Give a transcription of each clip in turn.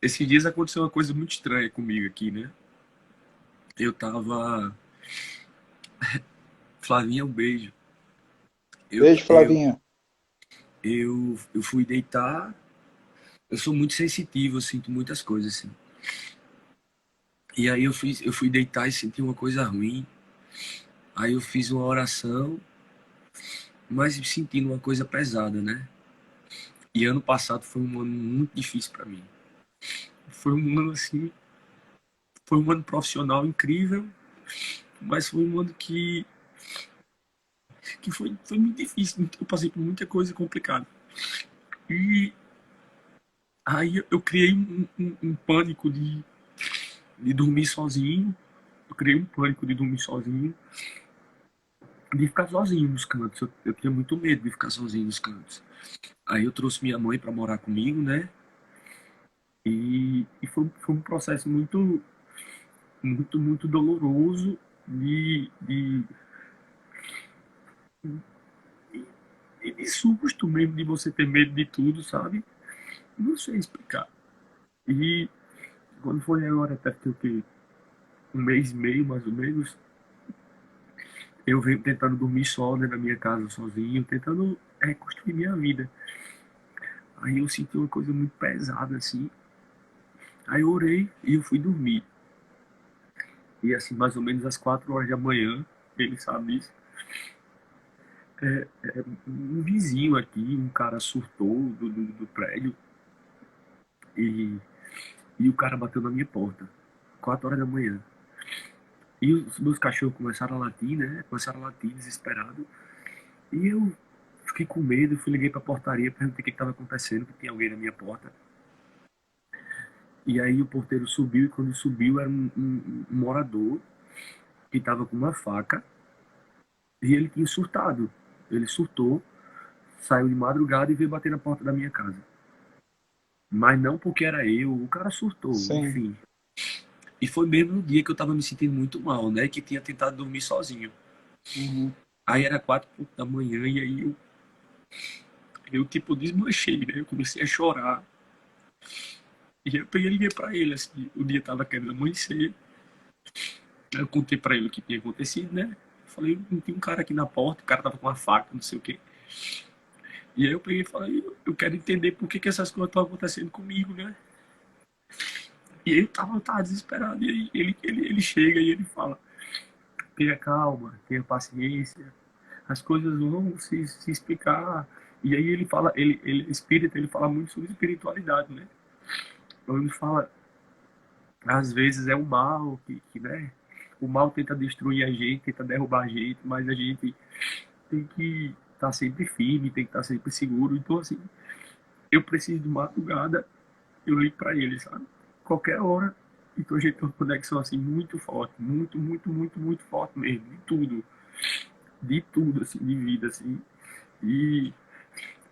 Esses dias aconteceu uma coisa muito estranha comigo aqui, né? Eu tava. Flavinha, um beijo. Eu, Beijo, eu, Flavinha. eu fui deitar. Eu sou muito sensitivo, eu sinto muitas coisas, assim. E aí eu fui deitar e senti uma coisa ruim. Aí eu fiz uma oração, mas sentindo uma coisa pesada, né? E ano passado foi um ano muito difícil pra mim. Foi um ano assim, foi um ano profissional incrível, mas foi um ano que foi muito difícil. Eu passei por muita coisa complicada. E aí eu criei um pânico de dormir sozinho. Eu criei um pânico de dormir sozinho, de ficar sozinho nos cantos. Eu tinha muito medo de ficar sozinho nos cantos. Aí eu trouxe minha mãe para morar comigo, né? E foi um processo muito doloroso de, de susto mesmo, de você ter medo de tudo, sabe? Não sei explicar. E quando foi agora, até que eu ter um mês e meio, mais ou menos, eu venho tentando dormir só, né, na minha casa, sozinho, tentando reconstruir minha vida. Aí eu senti uma coisa muito pesada, assim. Aí eu orei e eu fui dormir. E assim, mais ou menos às 4 horas da manhã, ele sabe disso, um vizinho aqui, um cara surtou do prédio e, e o cara bateu na minha porta. 4 horas da manhã. E os meus cachorros começaram a latir, né? Começaram a latir desesperado. E eu fiquei com medo, fui liguei pra portaria, perguntei o que estava acontecendo, que tinha alguém na minha porta. E aí o porteiro subiu, e quando subiu era um morador que estava com uma faca e ele tinha surtado. Ele surtou, saiu de madrugada e veio bater na porta da minha casa. Mas não porque era eu, o cara surtou, Sim. enfim. E foi mesmo no dia que eu tava me sentindo muito mal, né? Que tinha tentado dormir sozinho. Uhum. Aí era 4 da manhã e aí eu tipo desmanchei, né? Eu comecei a chorar. E eu peguei e liguei pra ele, assim, o dia tava querendo amanhecer. Aí eu contei pra ele o que tinha acontecido, né? Falei, não tinha um cara aqui na porta, o cara tava com uma faca, não sei o quê. E aí eu peguei e falei, eu quero entender por que essas coisas estão acontecendo comigo, né? E ele tava desesperado. E aí ele chega e ele fala, tenha calma, tenha paciência, as coisas vão se explicar. E aí ele fala, ele é espírita, ele fala muito sobre espiritualidade, né? Então ele fala, às vezes é o mal né? O mal tenta destruir a gente, tenta derrubar a gente, mas a gente tem que estar sempre firme, tem que estar sempre seguro. Então, assim, eu preciso de madrugada, eu ligo pra ele, sabe? Qualquer hora. Então a gente tem uma conexão assim muito forte, muito forte mesmo, de tudo assim, de vida assim. E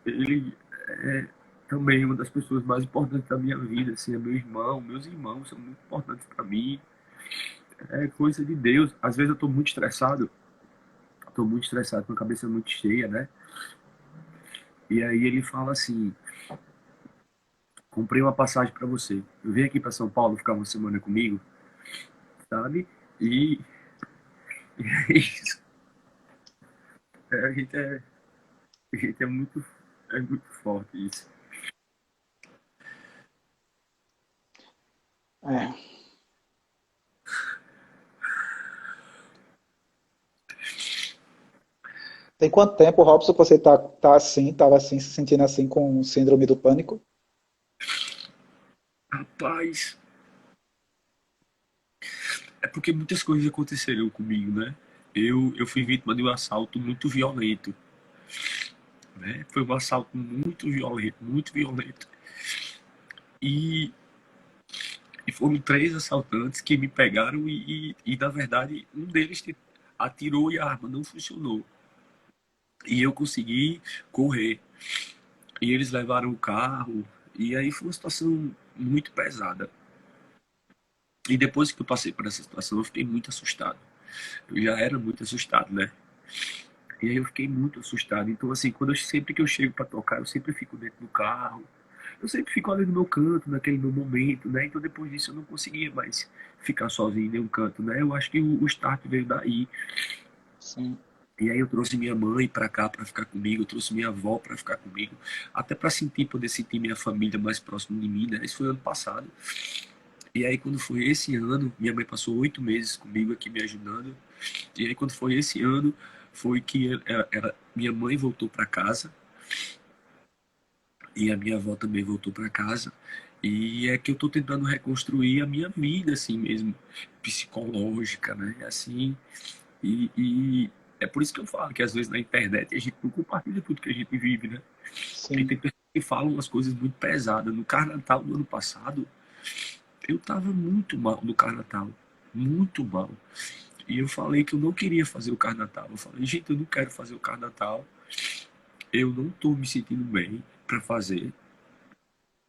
ele é também uma das pessoas mais importantes da minha vida, assim, é meu irmão, meus irmãos são muito importantes para mim. É coisa de Deus. Às vezes eu tô muito estressado, com a cabeça muito cheia, né? E aí ele fala assim: comprei uma passagem para você. Eu vim aqui para São Paulo ficar uma semana comigo, sabe? E, e é isso. É, a gente é muito forte isso. É. Tem quanto tempo, Robson, que você tá assim, tava assim, se sentindo assim com síndrome do pânico? Rapaz, é porque muitas coisas aconteceram comigo, né? Eu fui vítima de um assalto muito violento, né? Foi um assalto muito violento, muito violento. E, e foram três assaltantes que me pegaram na verdade, um deles atirou e a arma não funcionou. E eu consegui correr. E eles levaram o carro. E aí foi uma situação muito pesada. E depois que eu passei por essa situação, eu fiquei muito assustado. Eu já era muito assustado, né? E aí eu fiquei muito assustado. Então, assim, sempre que eu chego para tocar, eu sempre fico dentro do carro. eu sempre fico ali no meu canto, naquele meu momento, né? Então depois disso eu não conseguia mais ficar sozinho em nenhum canto, né? Eu acho que o start veio daí. Sim. E aí eu trouxe minha mãe para cá para ficar comigo, eu trouxe minha avó para ficar comigo, até para poder sentir minha família mais próximo de mim, né? Isso foi ano passado. E aí quando foi esse ano, minha mãe passou 8 meses comigo aqui me ajudando. E aí quando foi esse ano, foi que minha mãe voltou para casa e a minha avó também voltou para casa. E é que eu tô tentando reconstruir a minha vida, assim mesmo, psicológica, né? Assim, e é por isso que eu falo que às vezes na internet a gente não compartilha tudo que a gente vive, né? E Sim. tem pessoas que falam umas coisas muito pesadas. No Carnaval do ano passado, eu tava muito mal no Carnaval. Muito mal. E eu falei que eu não queria fazer o Carnaval. Eu falei, gente, eu não quero fazer o Carnaval. Eu não tô me sentindo bem para fazer,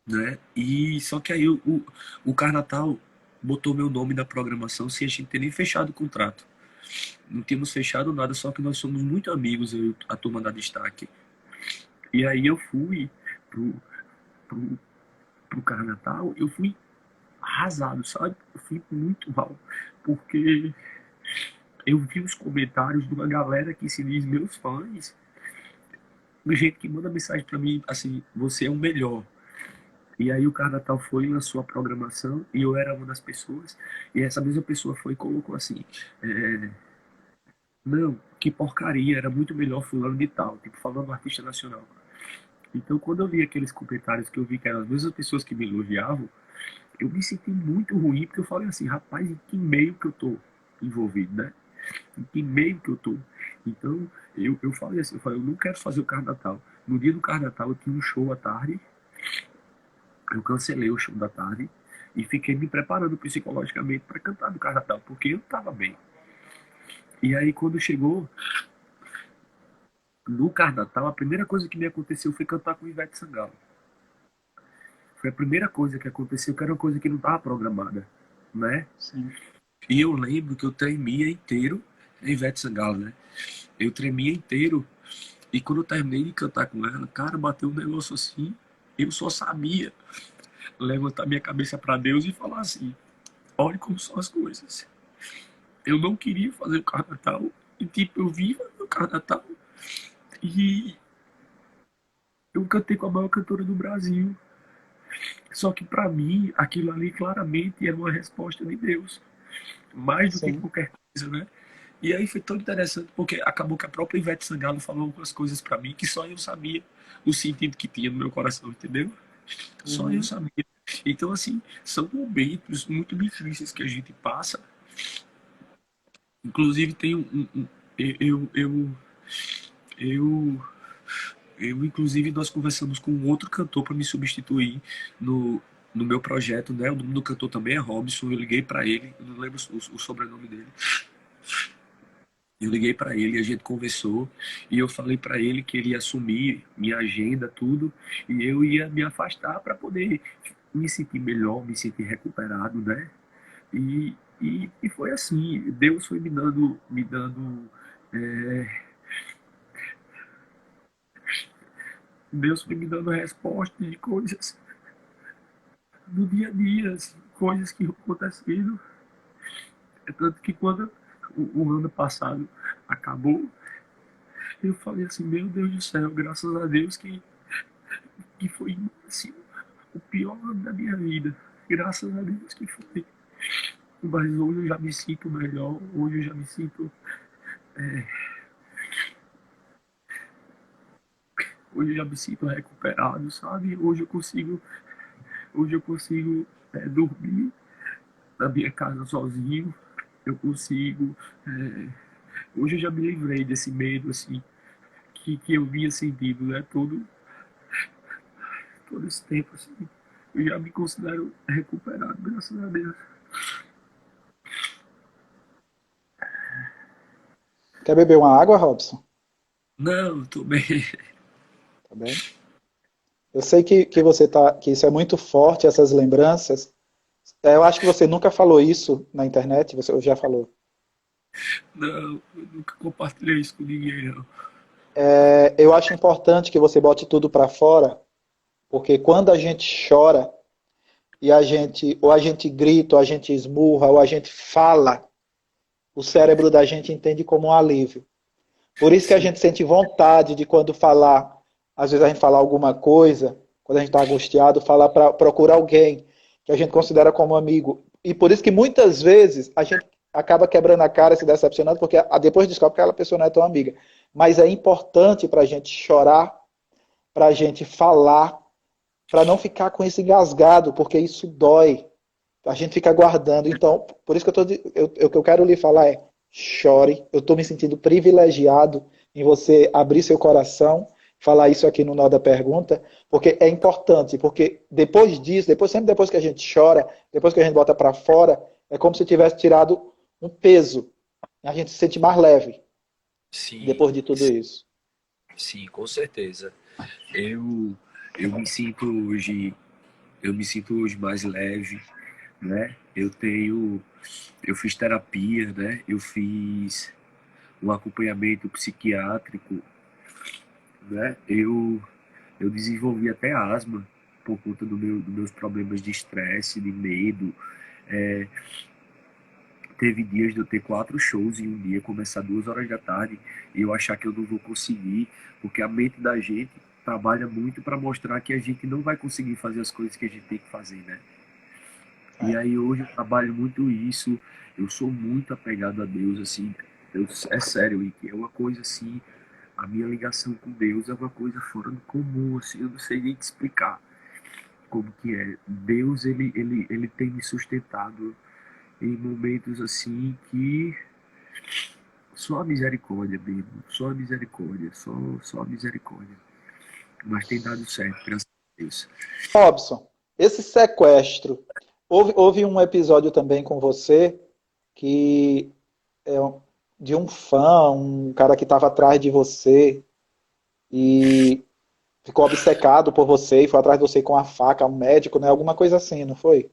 né? E só que aí o Carnaval botou meu nome na programação sem a gente ter nem fechado o contrato. Não tínhamos fechado nada, só que nós somos muito amigos, eu, a turma da Destaque. E aí eu fui pro, pro, pro Carnaval, eu fui arrasado, sabe? Eu fui muito mal, porque eu vi os comentários de uma galera que se diz meus fãs, gente que manda mensagem pra mim assim, você é o melhor. E aí o Carnatal foi e lançou a programação e eu era uma das pessoas, e essa mesma pessoa foi e colocou assim, é, não, que porcaria, era muito melhor fulano de tal, tipo, falando do artista nacional. Então, quando eu li aqueles comentários que eu vi que eram as mesmas pessoas que me elogiavam, eu me senti muito ruim, porque eu falei assim, rapaz, em que meio que eu tô envolvido, né? Em que meio que eu tô? Então, eu falei assim, eu não quero fazer o Carnatal. No dia do Carnatal eu tinha um show à tarde, eu cancelei o show da tarde e fiquei me preparando psicologicamente para cantar no Carnatal, porque eu tava bem. E aí, quando chegou no Carnatal, a primeira coisa que me aconteceu foi cantar com Ivete Sangalo. Foi a primeira coisa que aconteceu, que era uma coisa que não estava programada, né? Sim. E eu lembro que eu tremia inteiro, Ivete Sangalo, né? Eu tremia inteiro. E quando eu terminei de cantar com ela, cara, bateu um negócio assim. Eu só sabia levantar minha cabeça para Deus e falar assim: olhe como são as coisas. Eu não queria fazer o Carnatal. E tipo, eu vim fazer o Carnatal. E eu cantei com a maior cantora do Brasil. Só que para mim, aquilo ali claramente era uma resposta de Deus. Mais do que Sim. qualquer coisa, né? E aí foi tão interessante porque acabou que a própria Ivete Sangalo falou algumas coisas para mim que só eu sabia o sentido que tinha no meu coração, entendeu? Só eu Uhum. sabia. Então, assim, são momentos muito difíceis que a gente passa. Inclusive, tem eu, eu, eu, inclusive, nós conversamos com um outro cantor para me substituir no meu projeto, né? O nome do cantor também é Robson. Eu liguei para ele, eu não lembro o sobrenome dele. Eu liguei para ele, a gente conversou e eu falei para ele que ele ia assumir minha agenda, tudo, e eu ia me afastar para poder me sentir melhor, me sentir recuperado, né? E foi assim, Deus foi é, Deus foi me dando respostas de coisas do dia a dia, assim, coisas que aconteceram. É tanto que quando o ano passado acabou, eu falei assim, meu Deus do céu, graças a Deus que foi assim, o pior ano da minha vida. Graças a Deus que foi. Mas hoje eu já me sinto melhor, hoje eu já me sinto, hoje eu já me sinto recuperado, sabe? Hoje eu consigo dormir na minha casa sozinho, eu consigo, é, hoje eu já me livrei desse medo, assim, que eu vinha sentindo, né? Todo esse tempo, assim, eu já me considero recuperado, graças a Deus. Quer beber uma água, Robson? Não, tô bem. Tá bem? Eu sei que você tá, que isso é muito forte, essas lembranças. Eu acho que você nunca falou isso na internet, você já falou. Não, eu nunca compartilhei isso com ninguém, não. Eu acho importante que você bote tudo para fora, Porque quando a gente chora e ou a gente grita, ou a gente esmurra, ou a gente fala, o cérebro da gente entende como um alívio. Por isso que a Sim, gente sente vontade de quando falar, às vezes a gente falar alguma coisa, quando a gente está angustiado, falar para procurar alguém que a gente considera como amigo. E por isso que muitas vezes a gente acaba quebrando a cara, se decepcionando, porque depois descobre que aquela pessoa não é tão amiga. Mas é importante para a gente chorar, para a gente falar, para não ficar com esse engasgado, porque isso dói. A gente fica guardando. Então, por isso que o que eu quero lhe falar é: chore. Eu estou me sentindo privilegiado em você abrir seu coração, falar isso aqui no nó da pergunta, porque é importante. Porque depois disso, sempre depois que a gente chora, depois que a gente bota para fora, é como se tivesse tirado um peso. A gente se sente mais leve Sim, depois de tudo isso. sim, com certeza. eu, eu me sinto hoje, eu me sinto hoje mais leve, né? Eu fiz terapia, né? Eu fiz um acompanhamento psiquiátrico, né? Eu desenvolvi até asma por conta dos meus problemas de estresse, de medo. É, teve dias de eu ter 4 shows em um dia, começar 2 horas da tarde e eu achar que eu não vou conseguir, porque a mente da gente trabalha muito para mostrar que a gente não vai conseguir fazer as coisas que a gente tem que fazer, né? E É. aí hoje eu trabalho muito isso, eu sou muito apegado a Deus, assim, é sério, Ike, é uma coisa assim, a minha ligação com Deus é uma coisa fora do comum, assim, eu não sei nem te explicar como que é. Deus, ele tem me sustentado em momentos assim que só a misericórdia mesmo, só a misericórdia, só a misericórdia. Mas tem dado certo, graças a Deus. Robson, esse sequestro, houve um episódio também com você que é de um fã, um cara que estava atrás de você e ficou obcecado por você e foi atrás de você com a faca, um médico, né? Alguma coisa assim, não foi?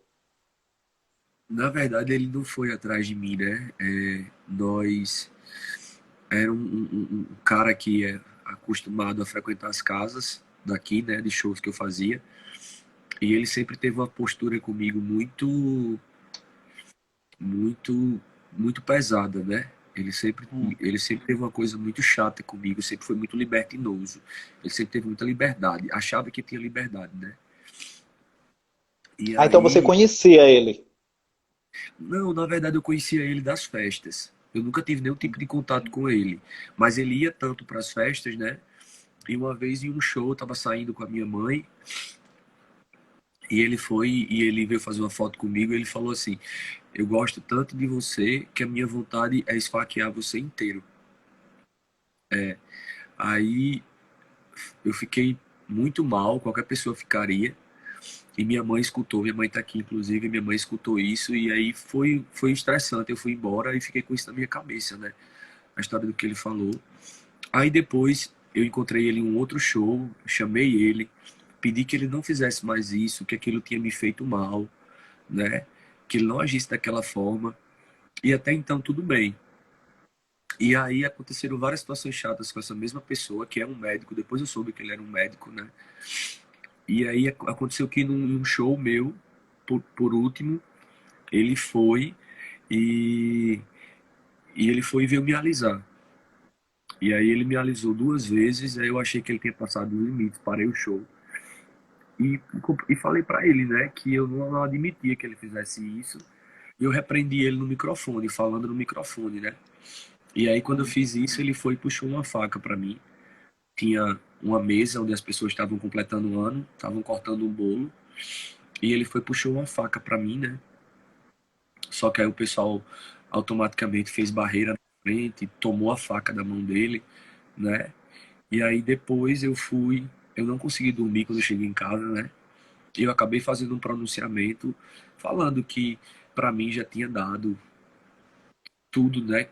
Na verdade, ele não foi atrás de mim, né? Nós era um cara que é acostumado a frequentar as casas daqui, né, de shows que eu fazia, e ele sempre teve uma postura comigo muito, muito pesada, né? Hum. Ele sempre teve uma coisa muito chata comigo, sempre foi muito libertinoso. Ele sempre teve muita liberdade, achava que tinha liberdade, né? E Ah, então você aí, conhecia ele. não, na verdade eu conhecia ele das festas. Eu nunca tive nenhum tipo de contato com ele, mas ele ia tanto para as festas, né? E uma vez em um show, eu tava saindo com a minha mãe, e ele foi e ele veio fazer uma foto comigo, e ele falou assim: "Eu gosto tanto de você que a minha vontade é esfaquear você inteiro". Aí eu fiquei muito mal, qualquer pessoa ficaria. E minha mãe escutou, minha mãe tá aqui, inclusive, minha mãe escutou isso, e aí foi estressante. Eu fui embora e fiquei com isso na minha cabeça, né? A história do que ele falou. Aí depois eu encontrei ele em um outro show, chamei ele, pedi que ele não fizesse mais isso, que aquilo tinha me feito mal, né? Que ele não agisse daquela forma. E até então tudo bem. E aí aconteceram várias situações chatas com essa mesma pessoa, que é um médico. Depois eu soube que ele era um médico, né? E aí aconteceu que num show meu, por último, ele foi e, e ele foi e veio me alisar. E aí ele me alisou 2 vezes, aí eu achei que ele tinha passado o limite, parei o show. E falei pra ele, né, que eu não admitia que ele fizesse isso. E eu repreendi ele no microfone, falando no microfone, né? E aí quando eu Hum. fiz isso, ele foi e puxou uma faca pra mim. Tinha uma mesa onde as pessoas estavam completando um ano, estavam cortando um bolo. E ele foi e puxou uma faca pra mim, né? Só que aí o pessoal automaticamente fez barreira na frente, tomou a faca da mão dele, né? E aí depois eu não consegui dormir quando eu cheguei em casa, né? E eu acabei fazendo um pronunciamento falando que pra mim já tinha dado tudo, né?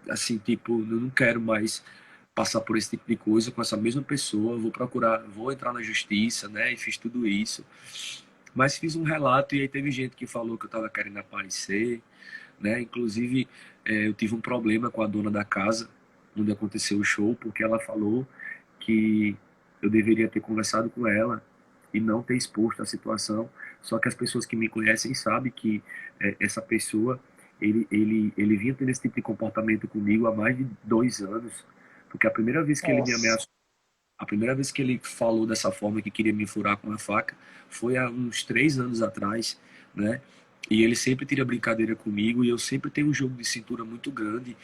Assim, tipo, eu não quero mais passar por esse tipo de coisa com essa mesma pessoa, vou procurar, vou entrar na justiça, né? E fiz tudo isso. Mas fiz um relato e aí teve gente que falou que eu tava querendo aparecer, né? Inclusive, eu tive um problema com a dona da casa onde aconteceu o show, porque ela falou que eu deveria ter conversado com ela e não ter exposto a situação. Só que as pessoas que me conhecem sabem que essa pessoa, ele vinha tendo esse tipo de comportamento comigo há mais de 2 anos, porque a primeira vez que ele me Nossa. ameaçou, a primeira vez que ele falou dessa forma que queria me furar com a faca foi há uns 3 anos atrás, né? E ele sempre tira brincadeira comigo e eu sempre tenho um jogo de cintura muito grande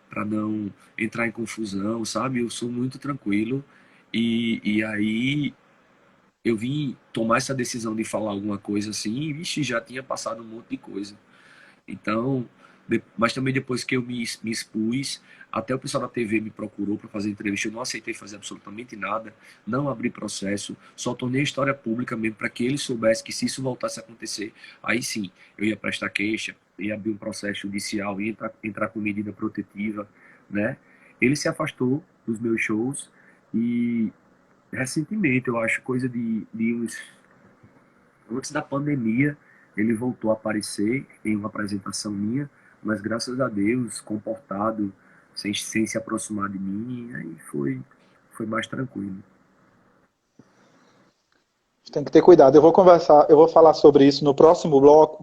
para não entrar em confusão, sabe? Eu sou muito tranquilo e aí eu vim tomar essa decisão de falar alguma coisa assim e, vixe, já tinha passado um monte de coisa. Então, mas também depois que eu me expus, até o pessoal da TV me procurou para fazer entrevista, eu não aceitei fazer absolutamente nada, não abri processo, só tornei a história pública mesmo para que ele soubesse que se isso voltasse a acontecer, aí sim, eu ia prestar queixa, ia abrir um processo judicial, ia entrar com medida protetiva, né? Ele se afastou dos meus shows e recentemente, eu acho coisa de uns antes da pandemia, ele voltou a aparecer em uma apresentação minha, mas graças a Deus, comportado, sem se aproximar de mim, aí foi mais tranquilo. Tem que ter cuidado. Eu vou conversar, eu vou falar sobre isso no próximo bloco,